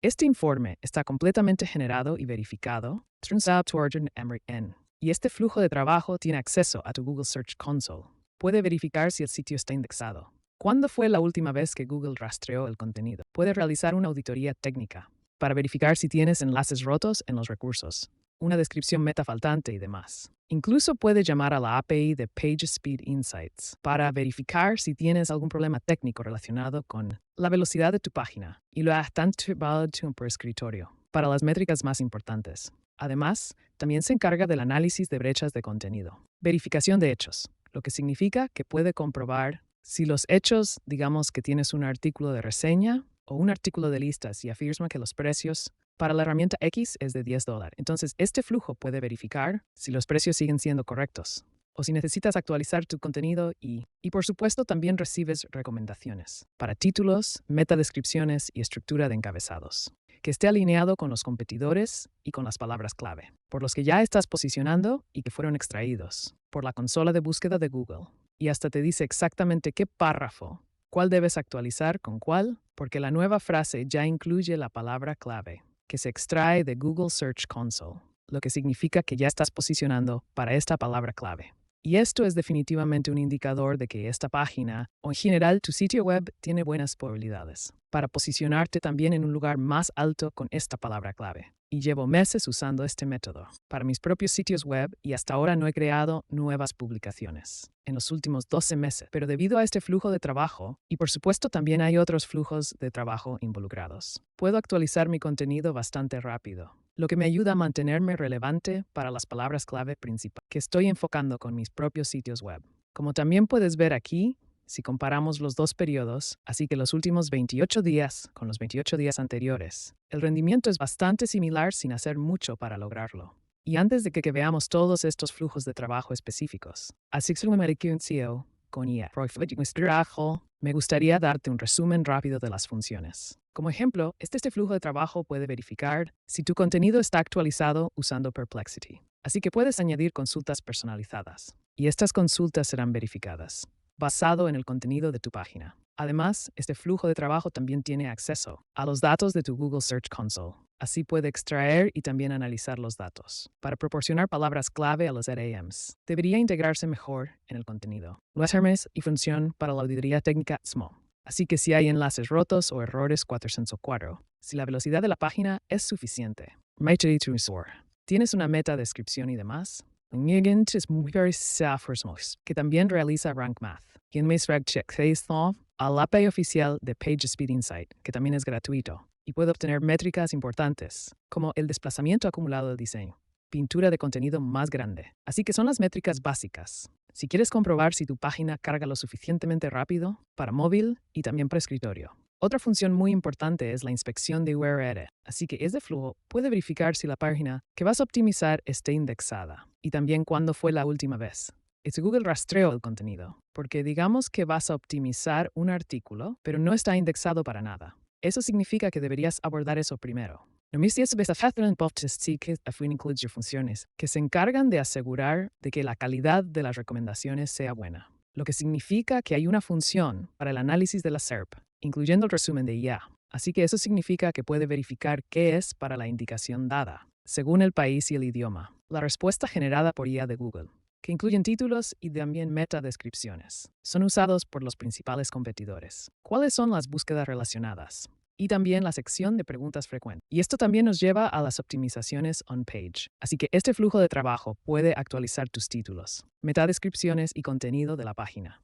Este informe está completamente generado y verificado, turns out to Arjun Emery N. Y este flujo de trabajo tiene acceso a tu Google Search Console. Puede verificar si el sitio está indexado. ¿Cuándo fue la última vez que Google rastreó el contenido? Puede realizar una auditoría técnica para verificar si tienes enlaces rotos en los recursos, una descripción meta faltante y demás. Incluso puede llamar a la API de PageSpeed Insights para verificar si tienes algún problema técnico relacionado con la velocidad de tu página y lo activado por escritorio para las métricas más importantes. Además, también se encarga del análisis de brechas de contenido. Verificación de hechos, lo que significa que puede comprobar si los hechos, digamos que tienes un artículo de reseña o un artículo de listas y afirma que los precios para la herramienta X es de $10. Entonces, este flujo puede verificar si los precios siguen siendo correctos o si necesitas actualizar tu contenido y por supuesto, también recibes recomendaciones para títulos, metadescripciones y estructura de encabezados, que esté alineado con los competidores y con las palabras clave, por los que ya estás posicionando y que fueron extraídos por la consola de búsqueda de Google. Y hasta te dice exactamente qué párrafo, cuál debes actualizar con cuál, porque la nueva frase ya incluye la palabra clave, que se extrae de Google Search Console, lo que significa que ya estás posicionando para esta palabra clave. Y esto es definitivamente un indicador de que esta página, o en general tu sitio web, tiene buenas probabilidades para posicionarte también en un lugar más alto con esta palabra clave. Y llevo meses usando este método para mis propios sitios web y hasta ahora no he creado nuevas publicaciones en los últimos 12 meses. Pero debido a este flujo de trabajo, y por supuesto también hay otros flujos de trabajo involucrados, puedo actualizar mi contenido bastante rápido, lo que me ayuda a mantenerme relevante para las palabras clave principales que estoy enfocando con mis propios sitios web. Como también puedes ver aquí, si comparamos los dos periodos, así que los últimos 28 días con los 28 días anteriores, el rendimiento es bastante similar sin hacer mucho para lograrlo. Y antes de que veamos todos estos flujos de trabajo específicos, así como CEO con IA, me gustaría darte un resumen rápido de las funciones. Como ejemplo, este flujo de trabajo puede verificar si tu contenido está actualizado usando Perplexity. Así que puedes añadir consultas personalizadas. Y estas consultas serán verificadas basado en el contenido de tu página. Además, este flujo de trabajo también tiene acceso a los datos de tu Google Search Console. Así puede extraer y también analizar los datos para proporcionar palabras clave a los RAMs. Debería integrarse mejor en el contenido. Los hermes y función para la auditoría técnica SMO. Así que si hay enlaces rotos o errores 404, si la velocidad de la página es suficiente, tienes una meta descripción y demás, es muy que también realiza Rank Math. Quien me check al API oficial de PageSpeed Insight, que también es gratuito, y puede obtener métricas importantes, como el desplazamiento acumulado del diseño, pintura de contenido más grande. Así que son las métricas básicas. Si quieres comprobar si tu página carga lo suficientemente rápido para móvil y también para escritorio. Otra función muy importante es la inspección de URL, así que este flujo puede verificar si la página que vas a optimizar esté indexada y también cuándo fue la última vez. Google rastreó el contenido, porque digamos que vas a optimizar un artículo, pero no está indexado para nada. Eso significa que deberías abordar eso primero. Incluye funciones que se encargan de asegurar de que la calidad de las recomendaciones sea buena, lo que significa que hay una función para el análisis de la SERP, incluyendo el resumen de IA. Así que eso significa que puede verificar qué es para la indicación dada, según el país y el idioma. La respuesta generada por IA de Google, que incluyen títulos y también metadescripciones, son usados por los principales competidores. ¿Cuáles son las búsquedas relacionadas? Y también la sección de preguntas frecuentes. Y esto también nos lleva a las optimizaciones on-page. Así que este flujo de trabajo puede actualizar tus títulos, metadescripciones y contenido de la página.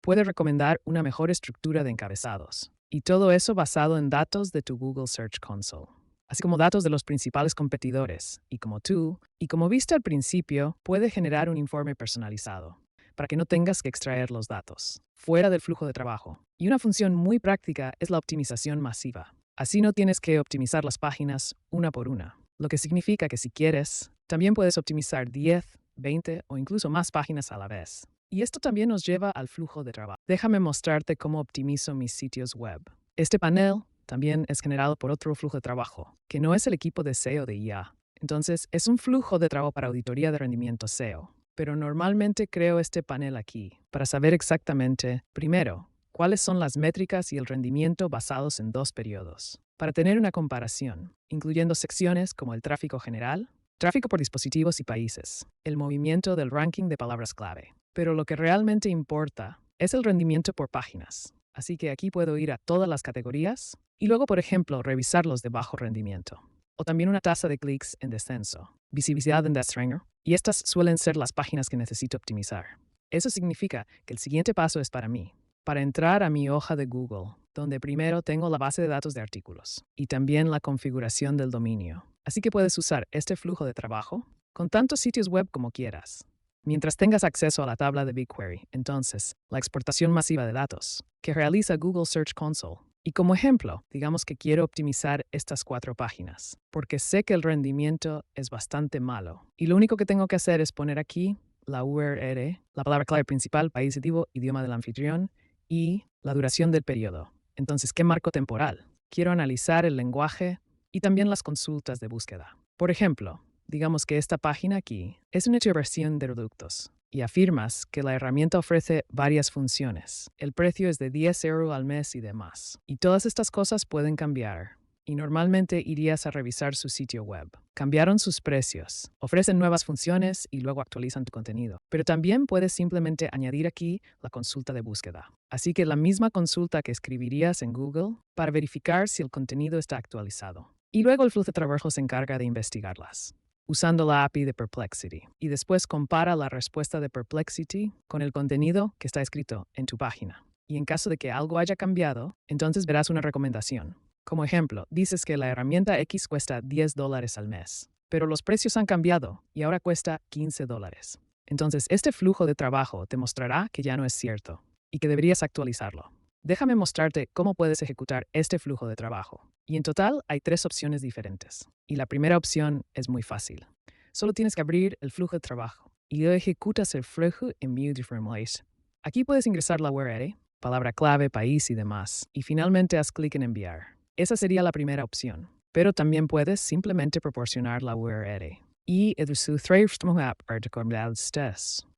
Puede recomendar una mejor estructura de encabezados. Y todo eso basado en datos de tu Google Search Console, así como datos de los principales competidores. Y como viste al principio, puede generar un informe personalizado para que no tengas que extraer los datos fuera del flujo de trabajo. Y una función muy práctica es la optimización masiva. Así no tienes que optimizar las páginas una por una, lo que significa que si quieres, también puedes optimizar 10, 20 o incluso más páginas a la vez. Y esto también nos lleva al flujo de trabajo. Déjame mostrarte cómo optimizo mis sitios web. Este panel también es generado por otro flujo de trabajo, que no es el equipo de SEO de IA. Entonces, es un flujo de trabajo para auditoría de rendimiento SEO. Pero normalmente creo este panel aquí para saber exactamente, primero, cuáles son las métricas y el rendimiento basados en dos periodos, para tener una comparación, incluyendo secciones como el tráfico general, tráfico por dispositivos y países, el movimiento del ranking de palabras clave. Pero lo que realmente importa es el rendimiento por páginas. Así que aquí puedo ir a todas las categorías y luego, por ejemplo, revisar los de bajo rendimiento. O también una tasa de clics en descenso, visibilidad en Deathstringer, y estas suelen ser las páginas que necesito optimizar. Eso significa que el siguiente paso es para mí, para entrar a mi hoja de Google, donde primero tengo la base de datos de artículos y también la configuración del dominio. Así que puedes usar este flujo de trabajo con tantos sitios web como quieras. Mientras tengas acceso a la tabla de BigQuery, entonces, la exportación masiva de datos que realiza Google Search Console. Y como ejemplo, digamos que quiero optimizar estas 4 páginas, porque sé que el rendimiento es bastante malo. Y lo único que tengo que hacer es poner aquí la URL, la palabra clave principal, país objetivo, idioma del anfitrión y la duración del periodo. Entonces, ¿qué marco temporal? Quiero analizar el lenguaje y también las consultas de búsqueda. Por ejemplo, digamos que esta página aquí es una versión de productos y afirmas que la herramienta ofrece varias funciones. El precio es de 10 euros al mes y demás. Y todas estas cosas pueden cambiar. Y normalmente irías a revisar su sitio web. Cambiaron sus precios, ofrecen nuevas funciones y luego actualizan tu contenido. Pero también puedes simplemente añadir aquí la consulta de búsqueda. Así que la misma consulta que escribirías en Google para verificar si el contenido está actualizado. Y luego el flujo de trabajo se encarga de investigarlas, usando la API de Perplexity. Y después compara la respuesta de Perplexity con el contenido que está escrito en tu página. Y en caso de que algo haya cambiado, entonces verás una recomendación. Como ejemplo, dices que la herramienta X cuesta $10 al mes, pero los precios han cambiado y ahora cuesta $15. Entonces, este flujo de trabajo te mostrará que ya no es cierto y que deberías actualizarlo. Déjame mostrarte cómo puedes ejecutar este flujo de trabajo. Y en total hay 3 opciones diferentes. Y la primera opción es muy fácil. Solo tienes que abrir el flujo de trabajo y luego ejecutas el flujo en View Formulation. Aquí puedes ingresar la URL, palabra clave, país y demás. Y finalmente haz clic en enviar. Esa sería la primera opción. Pero también puedes simplemente proporcionar la URL y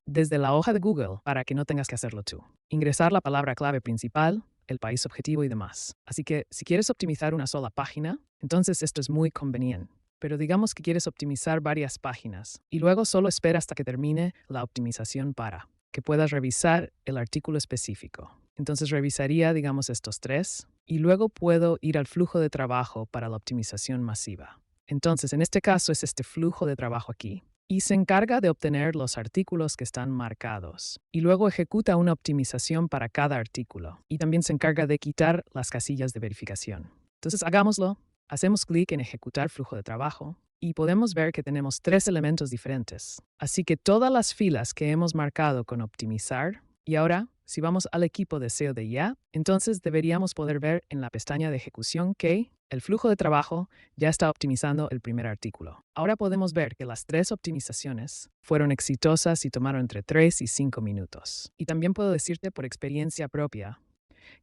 desde la hoja de Google para que no tengas que hacerlo tú. Ingresar la palabra clave principal, el país objetivo y demás. Así que si quieres optimizar una sola página, entonces esto es muy conveniente. Pero digamos que quieres optimizar varias páginas y luego solo espera hasta que termine la optimización para que puedas revisar el artículo específico. Entonces revisaría, digamos, estos 3 y luego puedo ir al flujo de trabajo para la optimización masiva. Entonces, en este caso es este flujo de trabajo aquí y se encarga de obtener los artículos que están marcados y luego ejecuta una optimización para cada artículo y también se encarga de quitar las casillas de verificación. Entonces, hagámoslo. Hacemos clic en ejecutar flujo de trabajo y podemos ver que tenemos 3 elementos diferentes. Así que todas las filas que hemos marcado con optimizar, y ahora, si vamos al equipo de SEO de ya, entonces deberíamos poder ver en la pestaña de ejecución que el flujo de trabajo ya está optimizando el primer artículo. Ahora podemos ver que las 3 optimizaciones fueron exitosas y tomaron entre 3 y 5 minutos. Y también puedo decirte por experiencia propia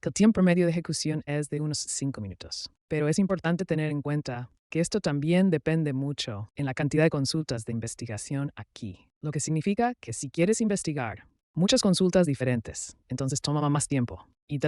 que el tiempo medio de ejecución es de unos 5 minutos. Pero es importante tener en cuenta que esto también depende mucho en la cantidad de consultas de investigación aquí, lo que significa que si quieres investigar muchas consultas diferentes, entonces toma más tiempo. Y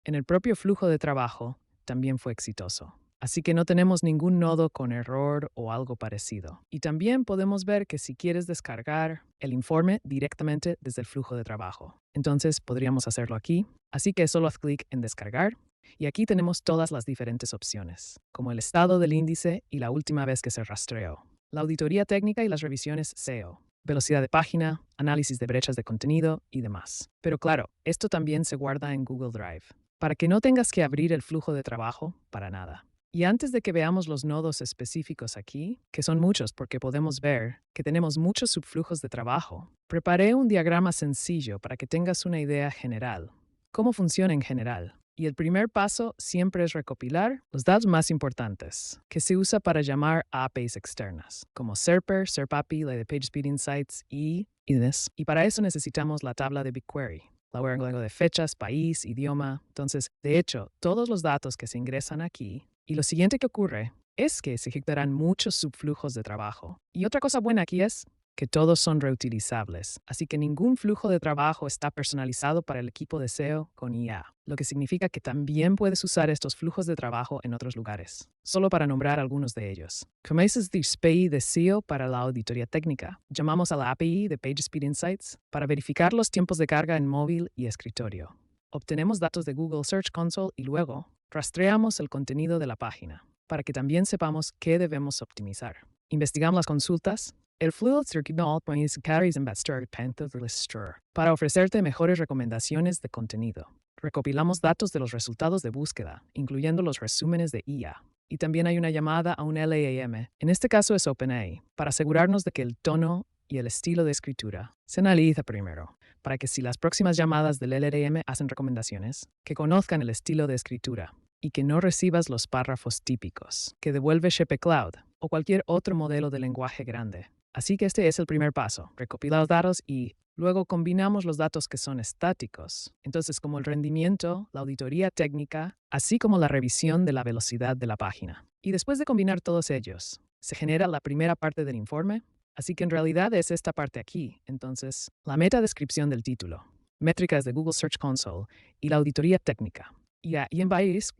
en el propio flujo de trabajo también fue exitoso. Así que no tenemos ningún nodo con error o algo parecido. Y también podemos ver que si quieres descargar el informe directamente desde el flujo de trabajo, entonces podríamos hacerlo aquí. Así que solo haz clic en descargar. Y aquí tenemos todas las diferentes opciones, como el estado del índice y la última vez que se rastreó, la auditoría técnica y las revisiones SEO, velocidad de página, análisis de brechas de contenido y demás. Pero claro, esto también se guarda en Google Drive, para que no tengas que abrir el flujo de trabajo para nada. Y antes de que veamos los nodos específicos aquí, que son muchos porque podemos ver que tenemos muchos subflujos de trabajo, preparé un diagrama sencillo para que tengas una idea general. ¿Cómo funciona en general? Y el primer paso siempre es recopilar los datos más importantes, que se usa para llamar a APIs externas, como SERPer, SERPAPI, la de PageSpeed Insights y IDNES. Y para eso necesitamos la tabla de BigQuery, la URL de fechas, país, idioma. Entonces, de hecho, todos los datos que se ingresan aquí, y lo siguiente que ocurre es que se ejecutarán muchos subflujos de trabajo. Y otra cosa buena aquí es que todos son reutilizables, así que ningún flujo de trabajo está personalizado para el equipo de SEO con IA, lo que significa que también puedes usar estos flujos de trabajo en otros lugares. Solo para nombrar algunos de ellos. Conoces the SPI de SEO para la auditoría técnica. Llamamos a la API de PageSpeed Insights para verificar los tiempos de carga en móvil y escritorio. Obtenemos datos de Google Search Console y luego rastreamos el contenido de la página para que también sepamos qué debemos optimizar. Investigamos las consultas. El flujo circular carries para ofrecerte mejores recomendaciones de contenido. Recopilamos datos de los resultados de búsqueda, incluyendo los resúmenes de IA. Y también hay una llamada a un LAM, en este caso es OpenAI, para asegurarnos de que el tono y el estilo de escritura se analiza primero, para que si las próximas llamadas del LLM hacen recomendaciones, que conozcan el estilo de escritura y que no recibas los párrafos típicos que devuelve Shepe Cloud o cualquier otro modelo de lenguaje grande. Así que este es el primer paso, recopilar los datos y luego combinamos los datos que son estáticos, entonces como el rendimiento, la auditoría técnica, así como la revisión de la velocidad de la página. Y después de combinar todos ellos, se genera la primera parte del informe, así que en realidad es esta parte aquí, entonces la metadescripción del título, métricas de Google Search Console y la auditoría técnica. Y en Bayes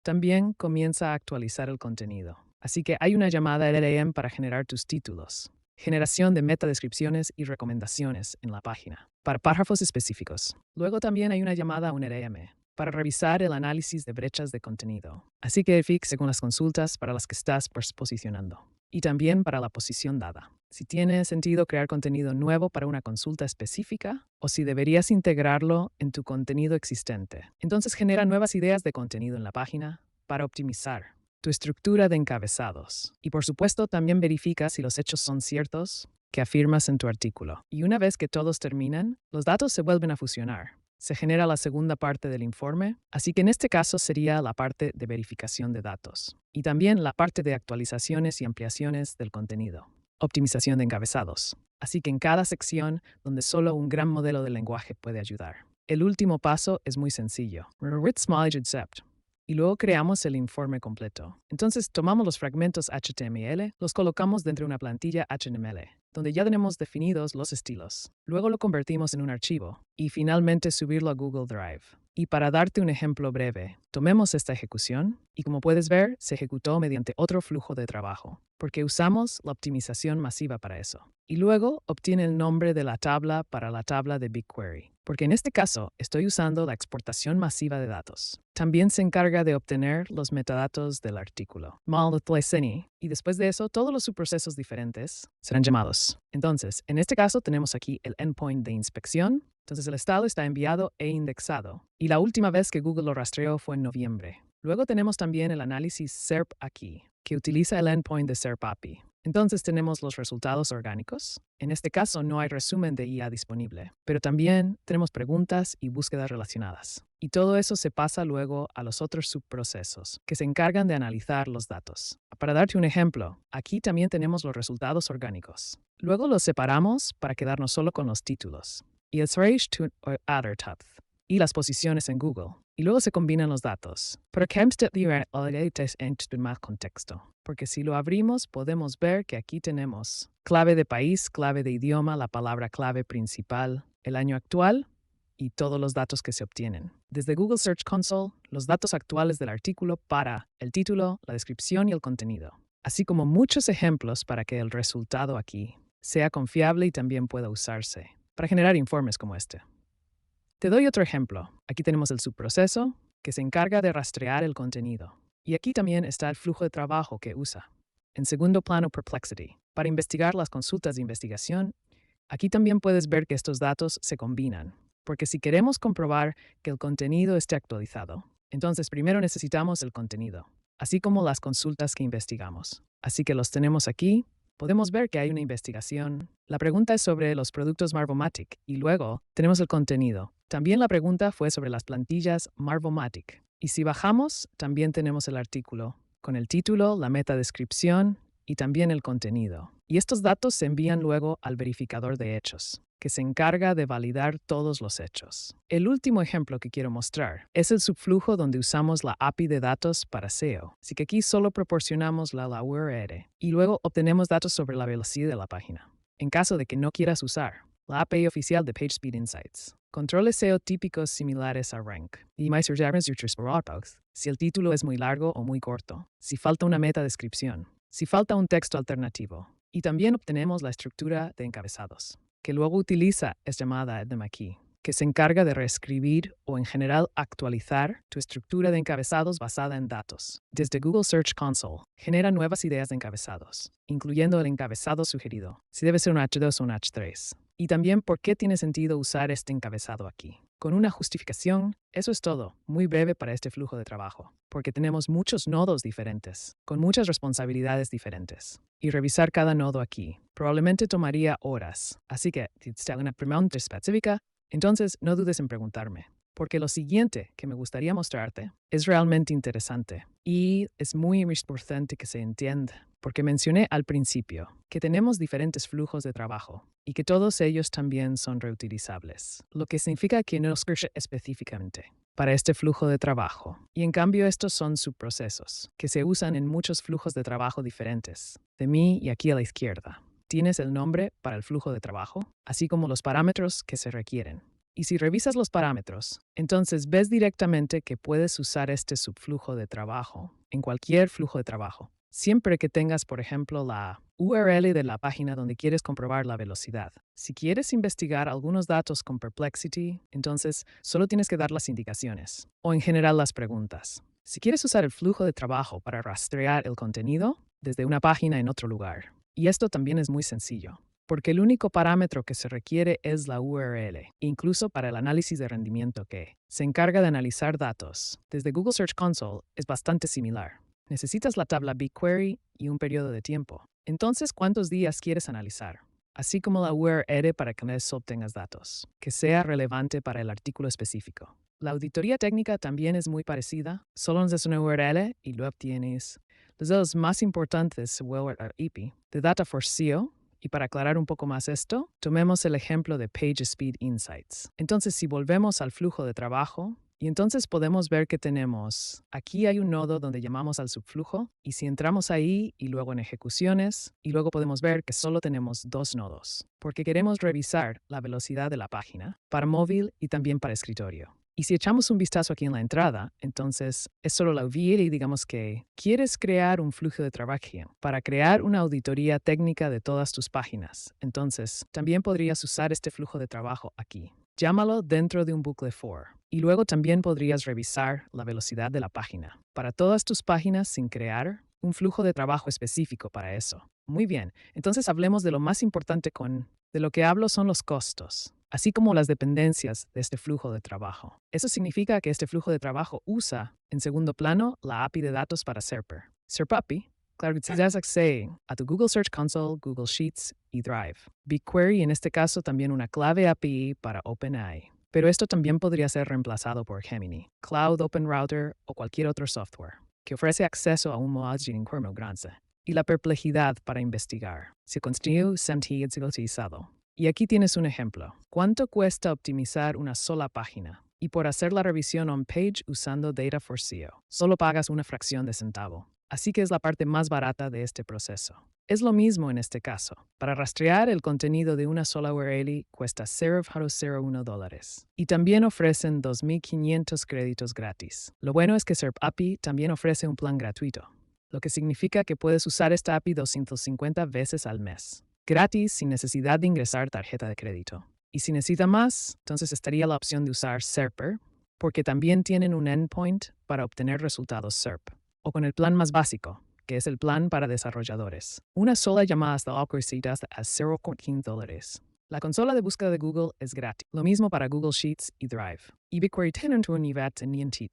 también comienza a actualizar el contenido. Así que hay una llamada LLM para generar tus títulos. Generación de metadescripciones y recomendaciones en la página para párrafos específicos. Luego también hay una llamada a un LLM para revisar el análisis de brechas de contenido. Así que fix según las consultas para las que estás posicionando. Y también para la posición dada. Si tiene sentido crear contenido nuevo para una consulta específica o si deberías integrarlo en tu contenido existente. Entonces genera nuevas ideas de contenido en la página para optimizar tu estructura de encabezados. Y por supuesto, también verifica si los hechos son ciertos que afirmas en tu artículo. Y una vez que todos terminan, los datos se vuelven a fusionar. Se genera la segunda parte del informe, así que en este caso sería la parte de verificación de datos. Y también la parte de actualizaciones y ampliaciones del contenido. Optimización de encabezados. Así que en cada sección donde solo un gran modelo de lenguaje puede ayudar. El último paso es muy sencillo. Y luego creamos el informe completo. Entonces tomamos los fragmentos HTML, los colocamos dentro de una plantilla HTML, donde ya tenemos definidos los estilos. Luego lo convertimos en un archivo y finalmente subirlo a Google Drive. Y para darte un ejemplo breve, tomemos esta ejecución y como puedes ver, se ejecutó mediante otro flujo de trabajo, porque usamos la optimización masiva para eso. Y luego obtiene el nombre de la tabla para la tabla de BigQuery, porque en este caso estoy usando la exportación masiva de datos. También se encarga de obtener los metadatos del artículo. Y después de eso, todos los subprocesos diferentes serán llamados. Entonces, en este caso tenemos aquí el endpoint de inspección. Entonces el estado está enviado e indexado. Y la última vez que Google lo rastreó fue en noviembre. Luego tenemos también el análisis SERP aquí, que utiliza el endpoint de SERP API. Entonces tenemos los resultados orgánicos. En este caso no hay resumen de IA disponible, pero también tenemos preguntas y búsquedas relacionadas. Y todo eso se pasa luego a los otros subprocesos, que se encargan de analizar los datos. Para darte un ejemplo, aquí también tenemos los resultados orgánicos. Luego los separamos para quedarnos solo con los títulos. Y el search to other tabs y las posiciones en Google. Y luego se combinan los datos. Pero en más contexto. Porque si lo abrimos, podemos ver que aquí tenemos clave de país, clave de idioma, la palabra clave principal, el año actual y todos los datos que se obtienen. Desde Google Search Console, los datos actuales del artículo para el título, la descripción y el contenido. Así como muchos ejemplos para que el resultado aquí sea confiable y también pueda usarse para generar informes como este. Te doy otro ejemplo. Aquí tenemos el subproceso que se encarga de rastrear el contenido. Y aquí también está el flujo de trabajo que usa. En segundo plano, Perplexity. Para investigar las consultas de investigación, aquí también puedes ver que estos datos se combinan. Porque si queremos comprobar que el contenido esté actualizado, entonces primero necesitamos el contenido, así como las consultas que investigamos. Así que los tenemos aquí. Podemos ver que hay una investigación. La pregunta es sobre los productos Marvomatic y luego tenemos el contenido. También la pregunta fue sobre las plantillas Marvomatic. Y si bajamos, también tenemos el artículo con el título, la metadescripción y también el contenido. Y estos datos se envían luego al verificador de hechos, que se encarga de validar todos los hechos. El último ejemplo que quiero mostrar es el subflujo donde usamos la API de datos para SEO. Así que aquí solo proporcionamos la URL y luego obtenemos datos sobre la velocidad de la página. En caso de que no quieras usar la API oficial de PageSpeed Insights, controles SEO típicos similares a Rank y más si el título es muy largo o muy corto, si falta una metadescripción, si falta un texto alternativo. Y también obtenemos la estructura de encabezados, que luego utiliza es llamada EdMAKey, que se encarga de reescribir o en general actualizar tu estructura de encabezados basada en datos. Desde Google Search Console, genera nuevas ideas de encabezados, incluyendo el encabezado sugerido, si debe ser un H2 o un H3. Y también por qué tiene sentido usar este encabezado aquí. Con una justificación, eso es todo, muy breve para este flujo de trabajo, porque tenemos muchos nodos diferentes, con muchas responsabilidades diferentes. Y revisar cada nodo aquí probablemente tomaría horas, así que si te una pregunta específica, entonces no dudes en preguntarme, porque lo siguiente que me gustaría mostrarte es realmente interesante y es muy importante que se entienda, porque mencioné al principio que tenemos diferentes flujos de trabajo y que todos ellos también son reutilizables, lo que significa que no los crece específicamente para este flujo de trabajo. Y en cambio estos son subprocesos que se usan en muchos flujos de trabajo diferentes. De mí y aquí a la izquierda tienes el nombre para el flujo de trabajo, así como los parámetros que se requieren. Y si revisas los parámetros, entonces ves directamente que puedes usar este subflujo de trabajo en cualquier flujo de trabajo, siempre que tengas, por ejemplo, la URL de la página donde quieres comprobar la velocidad. Si quieres investigar algunos datos con Perplexity, entonces solo tienes que dar las indicaciones, o en general las preguntas. Si quieres usar el flujo de trabajo para rastrear el contenido desde una página en otro lugar. Y esto también es muy sencillo, porque el único parámetro que se requiere es la URL, incluso para el análisis de rendimiento que se encarga de analizar datos. Desde Google Search Console es bastante similar. Necesitas la tabla BigQuery y un periodo de tiempo. Entonces, ¿cuántos días quieres analizar? Así como la URL para que obtengas datos, que sea relevante para el artículo específico. La auditoría técnica también es muy parecida. Solo nos das una URL y lo obtienes. Los datos más importantes IP de Data for SEO. Y para aclarar un poco más esto, tomemos el ejemplo de PageSpeed Insights. Entonces, si volvemos al flujo de trabajo, y entonces podemos ver que tenemos, aquí hay un nodo donde llamamos al subflujo, y si entramos ahí y luego en ejecuciones, y luego podemos ver que solo tenemos dos nodos, porque queremos revisar la velocidad de la página para móvil y también para escritorio. Y si echamos un vistazo aquí en la entrada, entonces es solo la URL y digamos que quieres crear un flujo de trabajo para crear una auditoría técnica de todas tus páginas. Entonces, también podrías usar este flujo de trabajo aquí. Llámalo dentro de un bucle for. Y luego también podrías revisar la velocidad de la página para todas tus páginas sin crear un flujo de trabajo específico para eso. Muy bien, entonces hablemos de lo más importante de lo que hablo son los costos, así como las dependencias de este flujo de trabajo. Eso significa que este flujo de trabajo usa, en segundo plano, la API de datos para SERPer. SERP API, claro que te das acceso a tu Google Search Console, Google Sheets y Drive. BigQuery, en este caso, también una clave API para OpenAI. Pero esto también podría ser reemplazado por Gemini, Cloud Open Router o cualquier otro software que ofrece acceso a un modelo de grande. Y la perplejidad para investigar. Se construyó sentido utilizado. Y aquí tienes un ejemplo. ¿Cuánto cuesta optimizar una sola página? Y por hacer la revisión on-page usando Data for SEO, solo pagas una fracción de centavo. Así que es la parte más barata de este proceso. Es lo mismo en este caso. Para rastrear el contenido de una sola URL cuesta $0.01. Y también ofrecen 2.500 créditos gratis. Lo bueno es que SERP API también ofrece un plan gratuito, lo que significa que puedes usar esta API 250 veces al mes, gratis sin necesidad de ingresar tarjeta de crédito. Y si necesita más, entonces estaría la opción de usar SERPer, porque también tienen un endpoint para obtener resultados SERP, o con el plan más básico, que es el plan para desarrolladores. Una sola llamada hasta a $0.15. La consola de búsqueda de Google es gratis, lo mismo para Google Sheets y Drive. Y BigQuery tienen un nivel teniente.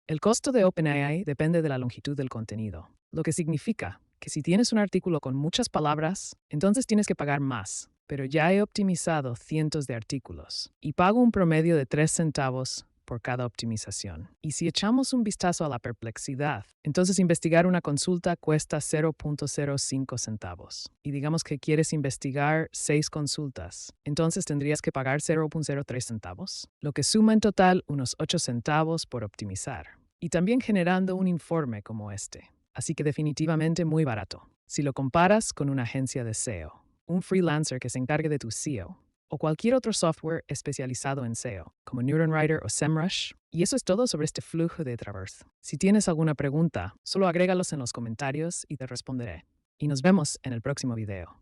El costo de OpenAI depende de la longitud del contenido, lo que significa que si tienes un artículo con muchas palabras, entonces tienes que pagar más. Pero ya he optimizado cientos de artículos y pago un promedio de 3 centavos por cada optimización. Y si echamos un vistazo a la perplejidad, entonces investigar una consulta cuesta 0.05 centavos. Y digamos que quieres investigar 6 consultas, entonces tendrías que pagar 0.03 centavos, lo que suma en total unos 8 centavos por optimizar. Y también generando un informe como este. Así que definitivamente muy barato, si lo comparas con una agencia de SEO. un freelancer que se encargue de tu SEO, o cualquier otro software especializado en SEO, como NewtonWriter o SEMrush. Y eso es todo sobre este flujo de traverso. Si tienes alguna pregunta, solo agrégalos en los comentarios y te responderé. Y nos vemos en el próximo video.